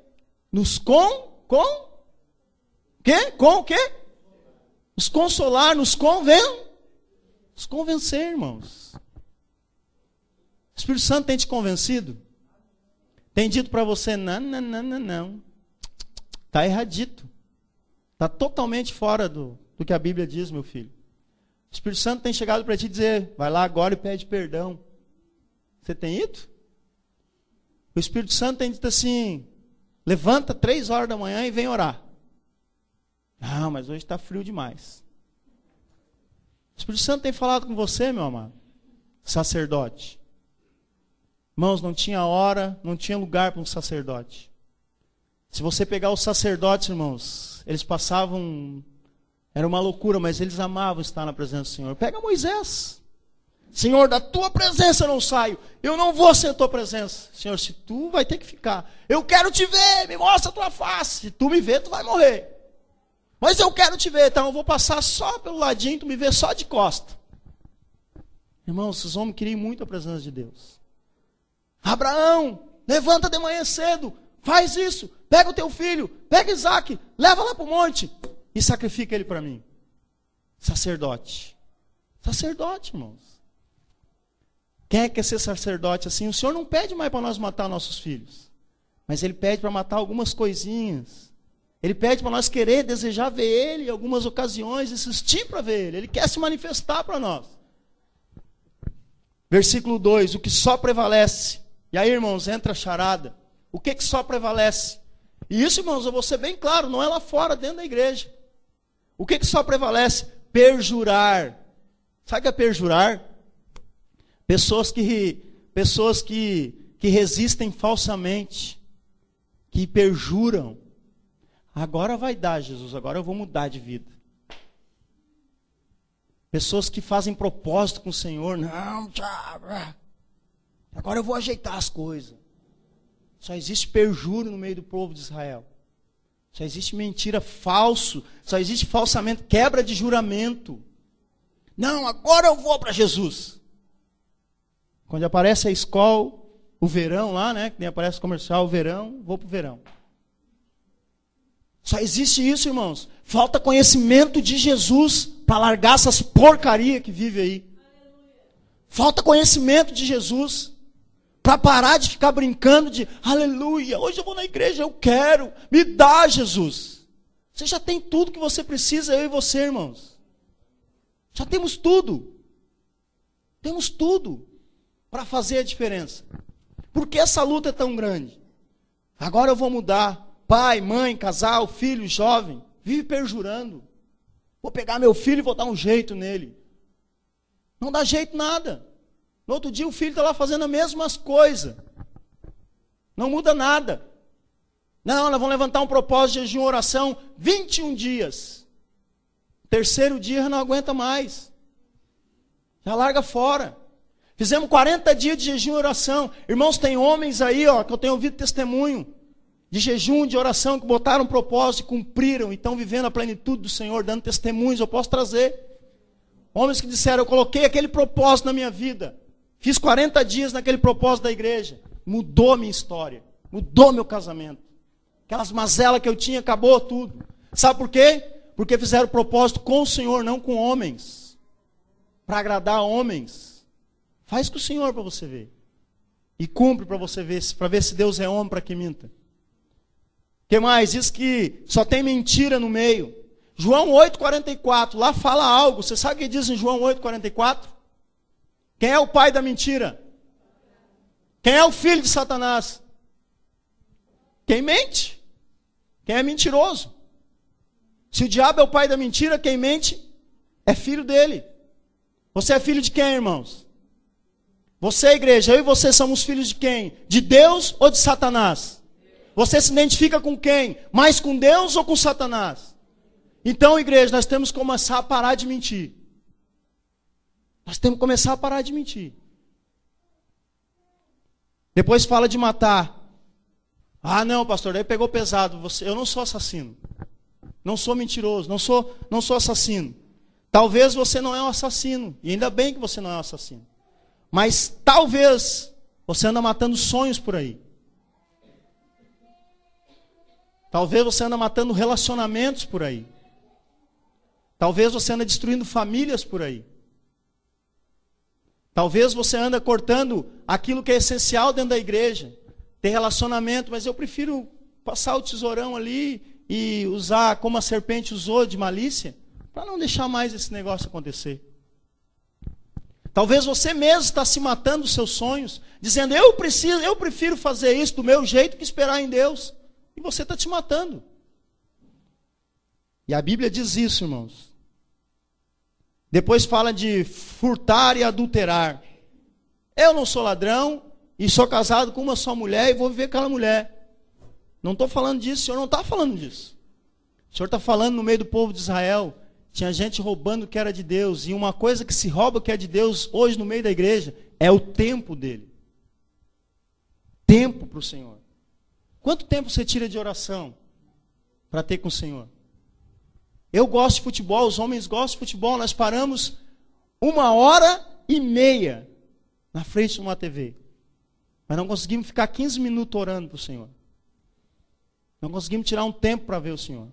S1: Nos Com o quê? Nos consolar, nos convencer, irmãos. O Espírito Santo tem te convencido? Tem dito para você, não. Está erradito. Está totalmente fora do que a Bíblia diz, meu filho. O Espírito Santo tem chegado para te dizer, vai lá agora e pede perdão. Você tem ido? O Espírito Santo tem dito assim, levanta 3 horas da manhã e vem orar. Não, mas hoje está frio demais. O Espírito Santo tem falado com você, meu amado, sacerdote. Irmãos, não tinha hora, não tinha lugar para um sacerdote. Se você pegar os sacerdotes, irmãos, eles passavam, era uma loucura, mas eles amavam estar na presença do Senhor. Pega Moisés. Senhor, da tua presença eu não saio. Eu não vou sem a tua presença. Senhor, se tu vai ter que ficar. Eu quero te ver, me mostra a tua face. Se tu me ver, tu vai morrer. Mas eu quero te ver, então eu vou passar só pelo ladinho, tu me vê só de costa. Irmãos, esses homens queriam muito a presença de Deus. Abraão, levanta de manhã cedo, faz isso, pega o teu filho, pega Isaac, leva lá para o monte e sacrifica ele para mim. Sacerdote. Sacerdote, irmãos. Quem quer ser sacerdote assim? O Senhor não pede mais para nós matar nossos filhos, mas Ele pede para matar algumas coisinhas. Ele pede para nós querer, desejar ver Ele em algumas ocasiões, insistir para ver Ele. Ele quer se manifestar para nós. Versículo 2, o que só prevalece. E aí, irmãos, entra a charada. O que só prevalece? E isso, irmãos, eu vou ser bem claro, não é lá fora, dentro da igreja. O que só prevalece? Perjurar. Sabe o que é perjurar? Pessoas que resistem falsamente, que perjuram. Agora vai dar, Jesus, agora eu vou mudar de vida. Pessoas que fazem propósito com o Senhor. Não, agora eu vou ajeitar as coisas. Só existe perjúrio no meio do povo de Israel. Só existe mentira, falso. Só existe falsamento, quebra de juramento. Não, agora eu vou para Jesus. Quando aparece a escola, o verão lá, né? Que nem aparece o comercial, o verão, vou para o verão. Só existe isso, irmãos. Falta conhecimento de Jesus para largar essas porcarias que vive aí. Falta conhecimento de Jesus para parar de ficar brincando de aleluia, hoje eu vou na igreja, eu quero, me dá, Jesus. Você já tem tudo que você precisa, eu e você, irmãos. Já temos tudo. Temos tudo para fazer a diferença. Por que essa luta é tão grande? Agora eu vou mudar. Pai, mãe, casal, filho, jovem, vive perjurando. Vou pegar meu filho e vou dar um jeito nele. Não dá jeito nada. No outro dia o filho está lá fazendo as mesmas coisas. Não muda nada. Não, nós vamos levantar um propósito de jejum e oração, 21 dias. Terceiro dia já não aguenta mais. Já larga fora. Fizemos 40 dias de jejum e oração. Irmãos, tem homens aí, ó, que eu tenho ouvido testemunho de jejum, de oração, que botaram um propósito e cumpriram, e estão vivendo a plenitude do Senhor, dando testemunhos, eu posso trazer. Homens que disseram, eu coloquei aquele propósito na minha vida, fiz 40 dias naquele propósito da igreja, mudou a minha história, Mudou meu casamento. Aquelas mazelas que eu tinha, acabou tudo. Sabe por quê? Porque fizeram propósito com o Senhor, não com homens. Para agradar homens. Faz com o Senhor para você ver. E cumpre para você ver, para ver se Deus é homem para que minta. O que mais? Diz que só tem mentira no meio. João 8,44, lá fala algo. Você sabe o que diz em João 8,44? Quem é o pai da mentira? Quem é o filho de Satanás? Quem mente. Quem é mentiroso. Se o diabo é o pai da mentira, quem mente é filho dele. Você é filho de quem, irmãos? Você, igreja, eu e você somos filhos de quem? De Deus ou de Satanás? Você se identifica com quem? Mais com Deus ou com Satanás? Então, igreja, nós temos que começar a parar de mentir. Nós temos que começar a parar de mentir. Depois fala de matar. Ah, não, pastor, daí pegou pesado. Eu não sou assassino. Não sou mentiroso. Não sou assassino. Talvez você não é um assassino. E ainda bem que você não é um assassino. Mas talvez você anda matando sonhos por aí. Talvez você anda matando relacionamentos por aí. Talvez você anda destruindo famílias por aí. Talvez você anda cortando aquilo que é essencial dentro da igreja. Ter relacionamento, mas eu prefiro passar o tesourão ali e usar como a serpente usou de malícia, para não deixar mais esse negócio acontecer. Talvez você mesmo está se matando os seus sonhos, dizendo, eu prefiro fazer isso do meu jeito que esperar em Deus. E você está te matando. E a Bíblia diz isso, irmãos. Depois fala de furtar e adulterar. Eu não sou ladrão e sou casado com uma só mulher e vou viver com aquela mulher. Não estou falando disso, o Senhor não está falando disso. O Senhor está falando no meio do povo de Israel. Tinha gente roubando o que era de Deus. E uma coisa que se rouba que é de Deus hoje no meio da igreja é o tempo dele. Tempo para o Senhor. Quanto tempo você tira de oração para ter com o Senhor? Eu gosto de futebol, os homens gostam de futebol. Nós paramos 1h30 na frente de uma TV. Mas não conseguimos ficar 15 minutos orando para o Senhor. Não conseguimos tirar um tempo para ver o Senhor.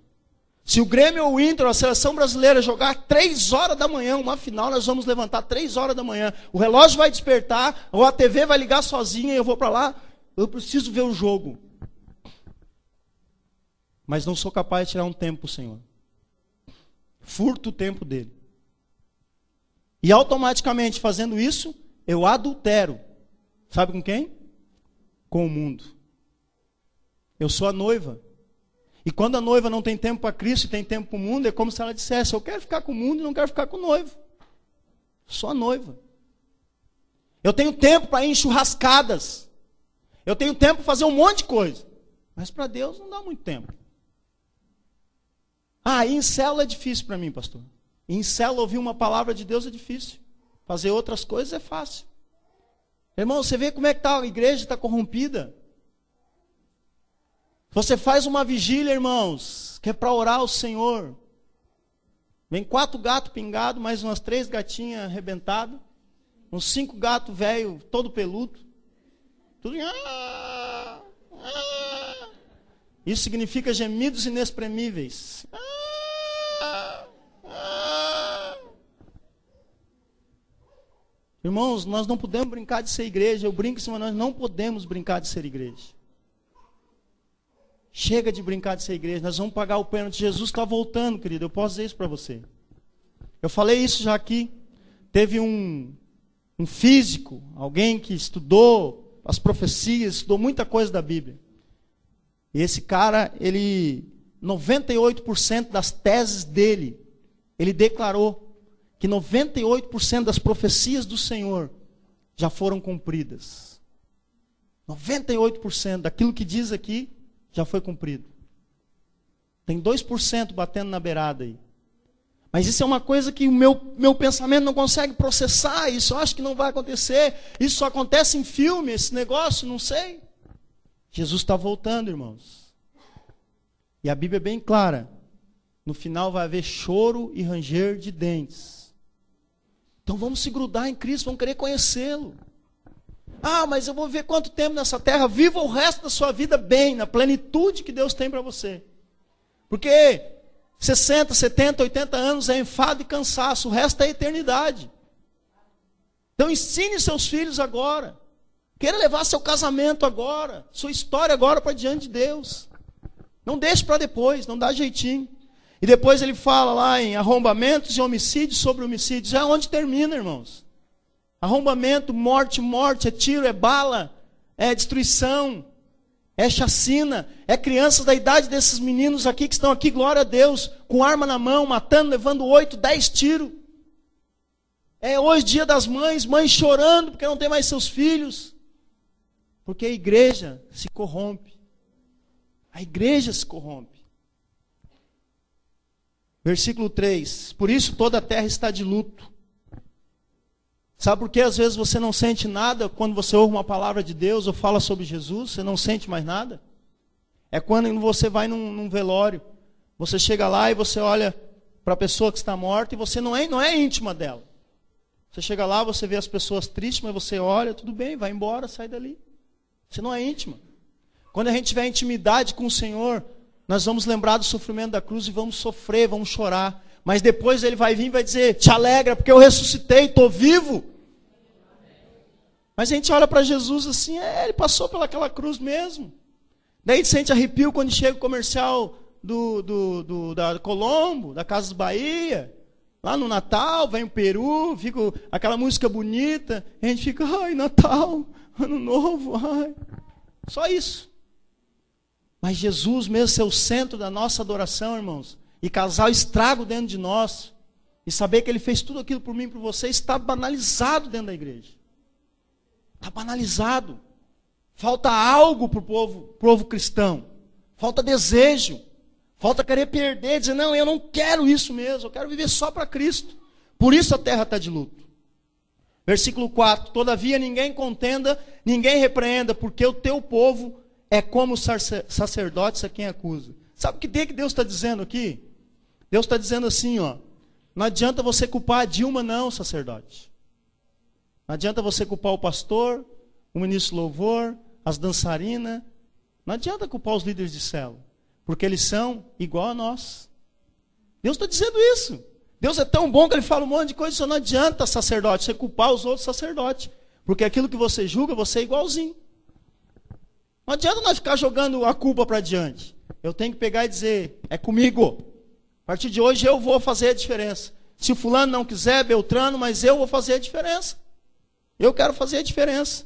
S1: Se o Grêmio ou o Inter, a seleção brasileira jogar 3 horas da manhã, uma final, nós vamos levantar 3 horas da manhã. O relógio vai despertar, ou a TV vai ligar sozinha e eu vou para lá. Eu preciso ver o jogo. Mas não sou capaz de tirar um tempo para o Senhor. Furto o tempo dele. E automaticamente fazendo isso, eu adultero. Sabe com quem? Com o mundo. Eu sou a noiva. E quando a noiva não tem tempo para Cristo e tem tempo para o mundo, é como se ela dissesse, eu quero ficar com o mundo e não quero ficar com o noivo. Sou a noiva. Eu tenho tempo para ir em churrascadas. Eu tenho tempo para fazer um monte de coisa. Mas para Deus não dá muito tempo. Ah, ir em célula é difícil para mim, pastor. Ir em célula ouvir uma palavra de Deus é difícil. Fazer outras coisas é fácil. Irmão, você vê como é que tá, a igreja está corrompida. Você faz uma vigília, irmãos, que é para orar ao Senhor. Vem 4 gatos pingados, mais umas 3 gatinhas arrebentadas. Uns 5 gatos velhos, todo peludo. Tudo. Isso significa gemidos inexprimíveis. Irmãos, nós não podemos brincar de ser igreja. Eu brinco assim, mas nós não podemos brincar de ser igreja. Chega de brincar de ser igreja. Nós vamos pagar o pênalti. Jesus está voltando, querido. Eu posso dizer isso para você. Eu falei isso já aqui. Teve um físico, alguém que estudou as profecias, estudou muita coisa da Bíblia. E esse cara, 98% das teses dele, ele declarou que 98% das profecias do Senhor já foram cumpridas. 98% daquilo que diz aqui já foi cumprido. Tem 2% batendo na beirada aí. Mas isso é uma coisa que o meu pensamento não consegue processar. Isso eu acho que não vai acontecer. Isso só acontece em filme, esse negócio, não sei. Jesus está voltando, irmãos. E a Bíblia é bem clara. No final vai haver choro e ranger de dentes. Então vamos se grudar em Cristo, vamos querer conhecê-lo. Ah, mas eu vou viver quanto tempo nessa terra? Viva o resto da sua vida bem, na plenitude que Deus tem para você. Porque 60, 70, 80 anos é enfado e cansaço, o resto é eternidade. Então ensine seus filhos agora. Queira levar seu casamento agora, sua história agora para diante de Deus. Não deixe para depois, não dá jeitinho. E depois ele fala lá em arrombamentos e homicídios sobre homicídios. Já é onde termina, irmãos. Arrombamento, morte, é tiro, é bala, é destruição, é chacina, é crianças da idade desses meninos aqui que estão aqui, glória a Deus, com arma na mão, matando, levando 8, 10 tiros. É hoje dia das mães, mães chorando porque não tem mais seus filhos. Porque a igreja se corrompe. A igreja se corrompe. Versículo 3. Por isso toda a terra está de luto. Sabe por que às vezes você não sente nada quando você ouve uma palavra de Deus ou fala sobre Jesus? Você não sente mais nada? É quando você vai num velório. Você chega lá e você olha para a pessoa que está morta e você não é íntima dela. Você chega lá, você vê as pessoas tristes, mas você olha, tudo bem, vai embora, sai dali. Você não é íntima. Quando a gente tiver intimidade com o Senhor, nós vamos lembrar do sofrimento da cruz e vamos sofrer, vamos chorar. Mas depois Ele vai vir e vai dizer, te alegra, porque eu ressuscitei, estou vivo. Mas a gente olha para Jesus assim, Ele passou pelaquela cruz mesmo. Daí sente arrepio quando chega o comercial da Colombo, da Casas Bahia. Lá no Natal, vem o Peru, fica aquela música bonita. A gente fica, ai, Natal, Ano Novo, ai. Só isso. Mas Jesus mesmo ser o centro da nossa adoração, irmãos, e causar o estrago dentro de nós, e saber que Ele fez tudo aquilo por mim e por você, está banalizado dentro da igreja. Está banalizado. Falta algo para o povo cristão. Falta desejo. Falta querer perder, dizer, não, eu não quero isso mesmo, eu quero viver só para Cristo. Por isso a terra está de luto. Versículo 4, todavia ninguém contenda, ninguém repreenda, porque o teu povo é como sacerdotes a quem acusa. Sabe o que Deus está dizendo aqui? Deus está dizendo assim, ó, não adianta você culpar a Dilma não, sacerdote. Não adianta você culpar o pastor, o ministro louvor, as dançarinas. Não adianta culpar os líderes de célula. Porque eles são igual a nós. Deus está dizendo isso. Deus é tão bom que Ele fala um monte de coisa. Só não adianta, sacerdote, você culpar os outros sacerdotes. Porque aquilo que você julga, você é igualzinho. Não adianta nós ficar jogando a culpa para diante. Eu tenho que pegar e dizer, é comigo. A partir de hoje eu vou fazer a diferença. Se o fulano não quiser, Beltrano, mas eu vou fazer a diferença. Eu quero fazer a diferença.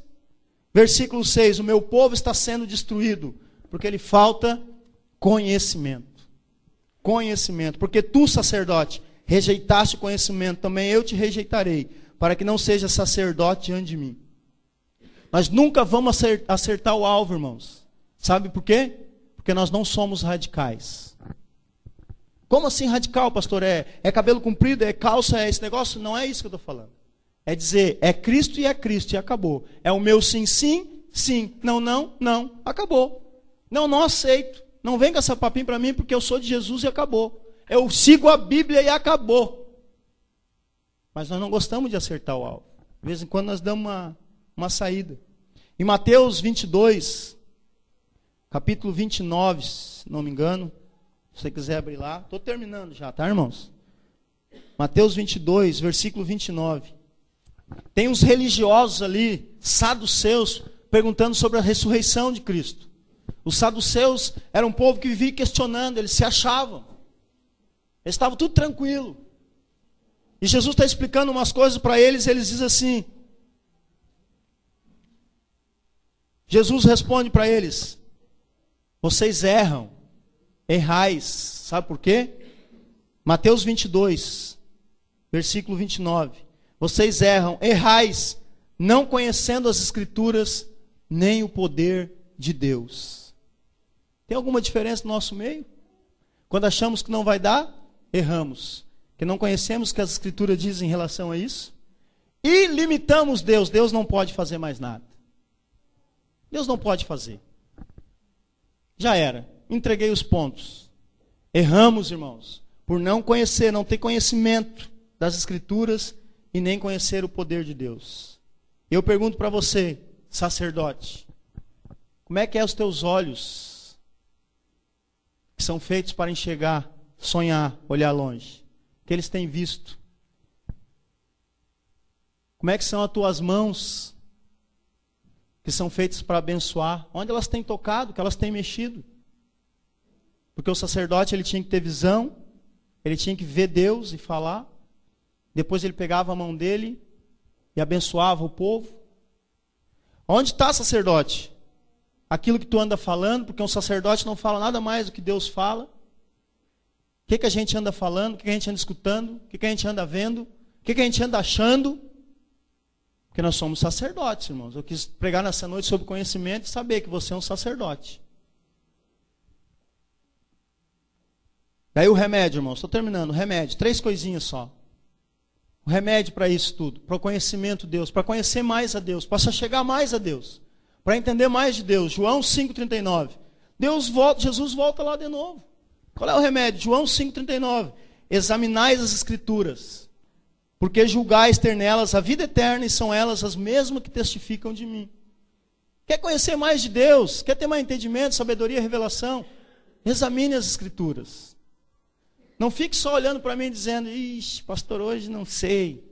S1: Versículo 6, o meu povo está sendo destruído, porque lhe falta conhecimento. Conhecimento. Porque tu, sacerdote, rejeitaste o conhecimento, também eu te rejeitarei, para que não seja sacerdote diante de mim. Nós nunca vamos acertar o alvo, irmãos. Sabe por quê? Porque nós não somos radicais. Como assim radical, pastor? É cabelo comprido, é calça, é esse negócio? Não é isso que eu estou falando. É dizer, é Cristo e acabou. É o meu sim, sim, sim. Não, não, não, acabou. Não, não aceito. Não vem com essa papinha para mim porque eu sou de Jesus e acabou. Eu sigo a Bíblia e acabou. Mas nós não gostamos de acertar o alvo. De vez em quando nós damos uma saída. Em Mateus 22, capítulo 29, se não me engano, se você quiser abrir lá. Estou terminando já, tá, irmãos? Mateus 22, versículo 29. Tem uns religiosos ali, saduceus, perguntando sobre a ressurreição de Cristo. Os saduceus eram um povo que vivia questionando, eles se achavam. Eles estavam tudo tranquilo. E Jesus está explicando umas coisas para eles, e eles dizem assim. Jesus responde para eles, vocês erram, errais. Sabe por quê? Mateus 22, versículo 29. Vocês erram, errais, não conhecendo as Escrituras, nem o poder de Deus. Tem alguma diferença no nosso meio? Quando achamos que não vai dar, erramos. Que não conhecemos o que as Escrituras dizem em relação a isso. E limitamos Deus. Deus não pode fazer mais nada. Deus não pode fazer. Já era. Entreguei os pontos. Erramos, irmãos, por não conhecer, não ter conhecimento das Escrituras e nem conhecer o poder de Deus. Eu pergunto para você, sacerdote? Como é que é os teus olhos, que são feitos para enxergar, sonhar, olhar longe? O que eles têm visto? Como é que são as tuas mãos, que são feitas para abençoar? Onde elas têm tocado, que elas têm mexido? Porque o sacerdote, ele tinha que ter visão, ele tinha que ver Deus e falar. Depois ele pegava a mão dele e abençoava o povo. Onde está, sacerdote? Aquilo que tu anda falando, porque um sacerdote não fala nada mais do que Deus fala. O que a gente anda falando? O que a gente anda escutando? O que a gente anda vendo? O que a gente anda achando? Porque nós somos sacerdotes, irmãos. Eu quis pregar nessa noite sobre conhecimento e saber que você é um sacerdote. Daí o remédio, irmãos. Estou terminando. O remédio. 3 coisinhas só. O remédio para isso tudo. Para o conhecimento de Deus. Para conhecer mais a Deus. Para chegar mais a Deus. Para entender mais de Deus. João 5,39. Jesus volta lá de novo. Qual é o remédio? João 5,39. Examinais as Escrituras, porque julgais ter nelas a vida eterna, e são elas as mesmas que testificam de mim. Quer conhecer mais de Deus? Quer ter mais entendimento, sabedoria, revelação? Examine as Escrituras. Não fique só olhando para mim dizendo, ixi, pastor, hoje não sei.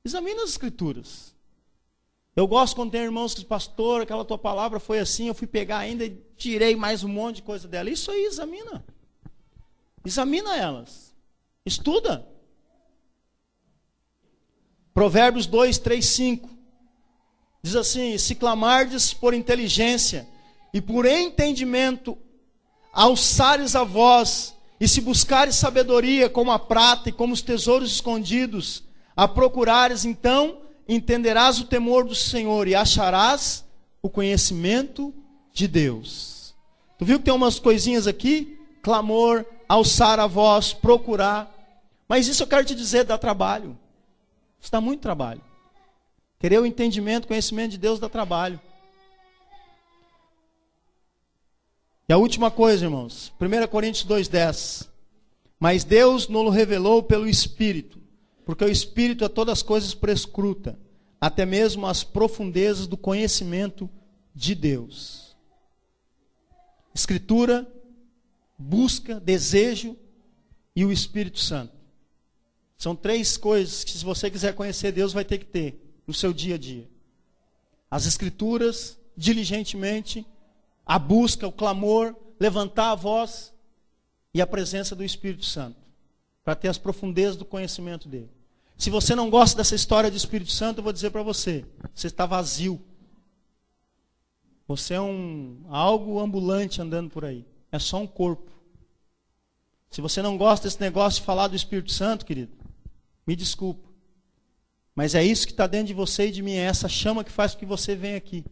S1: Examine as Escrituras. Eu gosto quando tem irmãos que dizem, pastor, aquela tua palavra foi assim, eu fui pegar ainda e tirei mais um monte de coisa dela. Isso aí, examina. Examina elas. Estuda. Provérbios 2, 3, 5. Diz assim, se clamardes por inteligência e por entendimento, alçares a voz, e se buscares sabedoria como a prata e como os tesouros escondidos, a procurares, então entenderás o temor do Senhor e acharás o conhecimento de Deus. Tu viu que tem umas coisinhas aqui? Clamor, alçar a voz, procurar. Mas isso eu quero te dizer, dá trabalho. Isso dá muito trabalho. Querer o entendimento, conhecimento de Deus dá trabalho. E a última coisa, irmãos, 1 Coríntios 2,10. Mas Deus nos revelou pelo Espírito, porque o Espírito a todas as coisas prescruta, até mesmo as profundezas do conhecimento de Deus. Escritura, busca, desejo e o Espírito Santo. São 3 coisas que, se você quiser conhecer Deus, vai ter que ter no seu dia a dia. As Escrituras, diligentemente, a busca, o clamor, levantar a voz e a presença do Espírito Santo, para ter as profundezas do conhecimento dele. Se você não gosta dessa história do Espírito Santo, eu vou dizer para você, você está vazio. Você é algo ambulante andando por aí. É só um corpo. Se você não gosta desse negócio de falar do Espírito Santo, querido, me desculpa. Mas é isso que está dentro de você e de mim. É essa chama que faz com que você venha aqui.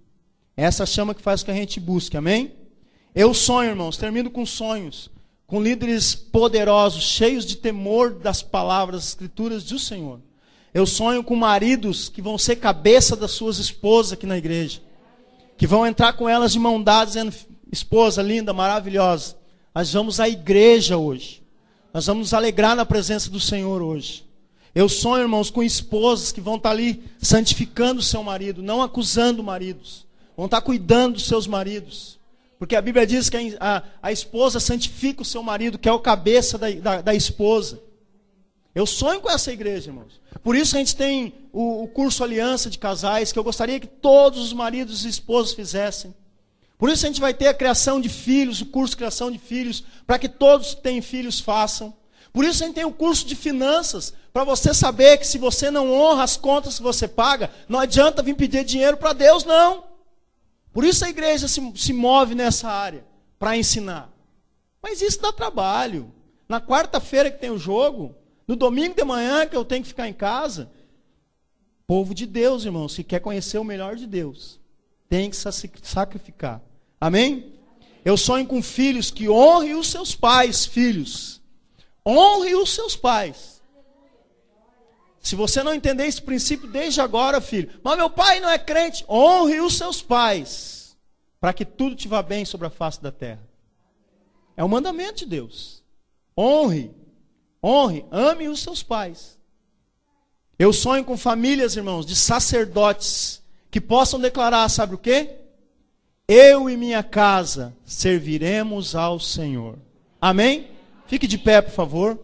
S1: É essa chama que faz com que a gente busque. Amém? Eu sonho, irmãos. Termino com sonhos. Com líderes poderosos, cheios de temor das palavras, das Escrituras do Senhor. Eu sonho com maridos que vão ser cabeça das suas esposas aqui na igreja. Que vão entrar com elas de mão dada, dizendo, esposa linda, maravilhosa, nós vamos à igreja hoje. Nós vamos nos alegrar na presença do Senhor hoje. Eu sonho, irmãos, com esposas que vão estar ali santificando o seu marido, não acusando maridos. Vão estar cuidando dos seus maridos. Porque a Bíblia diz que a esposa santifica o seu marido, que é o cabeça da esposa. Eu sonho com essa igreja, irmãos. Por isso a gente tem o curso Aliança de Casais, que eu gostaria que todos os maridos e esposas fizessem. Por isso a gente vai ter a criação de filhos, o curso de criação de filhos, para que todos que têm filhos façam. Por isso a gente tem o curso de finanças, para você saber que se você não honra as contas que você paga, não adianta vir pedir dinheiro para Deus, não. Por isso a igreja se move nessa área, para ensinar. Mas isso dá trabalho. Na quarta-feira que tem o jogo, no domingo de manhã que eu tenho que ficar em casa, povo de Deus, irmãos, que quer conhecer o melhor de Deus, tem que sacrificar. Amém? Eu sonho com filhos que honrem os seus pais, filhos. Honre os seus pais. Se você não entender esse princípio desde agora, filho, mas meu pai não é crente, honre os seus pais, para que tudo te vá bem sobre a face da terra. É o mandamento de Deus. Honre, ame os seus pais. Eu sonho com famílias, irmãos, de sacerdotes, que possam declarar, sabe o quê? Eu e minha casa serviremos ao Senhor. Amém? Fique de pé, por favor.